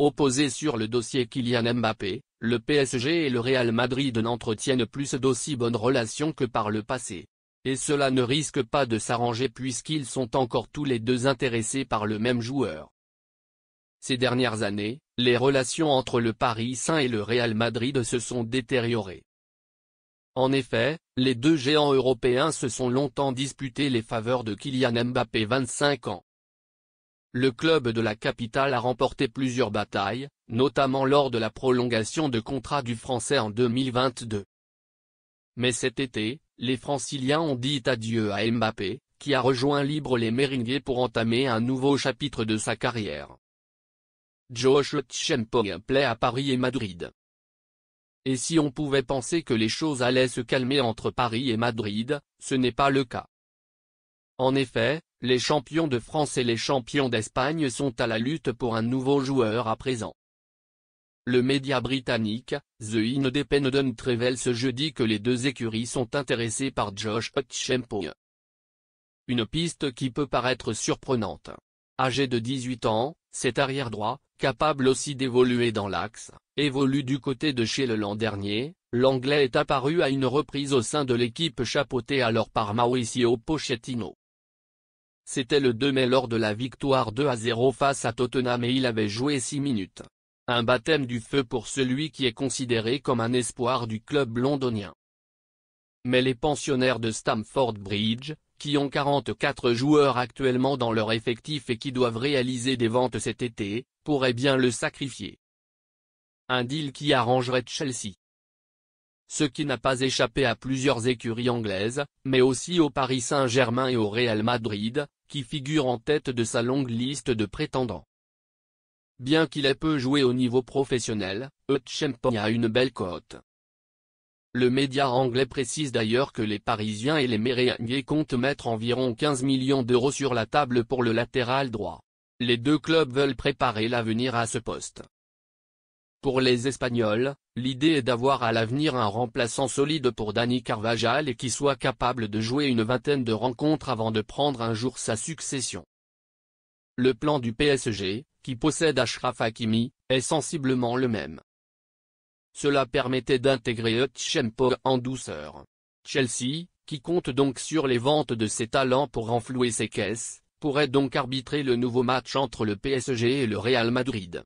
Opposés sur le dossier Kylian Mbappé, le PSG et le Real Madrid n'entretiennent plus d'aussi bonnes relations que par le passé. Et cela ne risque pas de s'arranger puisqu'ils sont encore tous les deux intéressés par le même joueur. Ces dernières années, les relations entre le Paris Saint-Germain et le Real Madrid se sont détériorées. En effet, les deux géants européens se sont longtemps disputé les faveurs de Kylian Mbappé 25 ans. Le club de la capitale a remporté plusieurs batailles, notamment lors de la prolongation de contrat du Français en 2022. Mais cet été, les Franciliens ont dit adieu à Mbappé, qui a rejoint libre les Merengues pour entamer un nouveau chapitre de sa carrière. Josh Hutchinson plaît à Paris et Madrid. Et si on pouvait penser que les choses allaient se calmer entre Paris et Madrid, ce n'est pas le cas. En effet, les champions de France et les champions d'Espagne sont à la lutte pour un nouveau joueur à présent. Le média britannique, The Independent révèle ce jeudi que les deux écuries sont intéressées par Josh Hutchinson. Une piste qui peut paraître surprenante. Âgé de 18 ans, cet arrière-droit, capable aussi d'évoluer dans l'axe, évolue du côté de Chelsea l'an dernier. L'Anglais est apparu à une reprise au sein de l'équipe chapeautée alors par Mauricio Pochettino. C'était le 2 mai lors de la victoire 2-0 face à Tottenham et il avait joué 6 minutes. Un baptême du feu pour celui qui est considéré comme un espoir du club londonien. Mais les pensionnaires de Stamford Bridge, qui ont 44 joueurs actuellement dans leur effectif et qui doivent réaliser des ventes cet été, pourraient bien le sacrifier. Un deal qui arrangerait Chelsea. Ce qui n'a pas échappé à plusieurs écuries anglaises, mais aussi au Paris Saint-Germain et au Real Madrid, qui figurent en tête de sa longue liste de prétendants. Bien qu'il ait peu joué au niveau professionnel, Hutchinson a une belle cote. Le média anglais précise d'ailleurs que les Parisiens et les Merengues comptent mettre environ 15 millions d'euros sur la table pour le latéral droit. Les deux clubs veulent préparer l'avenir à ce poste. Pour les Espagnols, l'idée est d'avoir à l'avenir un remplaçant solide pour Dani Carvajal et qui soit capable de jouer une vingtaine de rencontres avant de prendre un jour sa succession. Le plan du PSG, qui possède Achraf Hakimi, est sensiblement le même. Cela permettait d'intégrer Hutchinson en douceur. Chelsea, qui compte donc sur les ventes de ses talents pour renflouer ses caisses, pourrait donc arbitrer le nouveau match entre le PSG et le Real Madrid.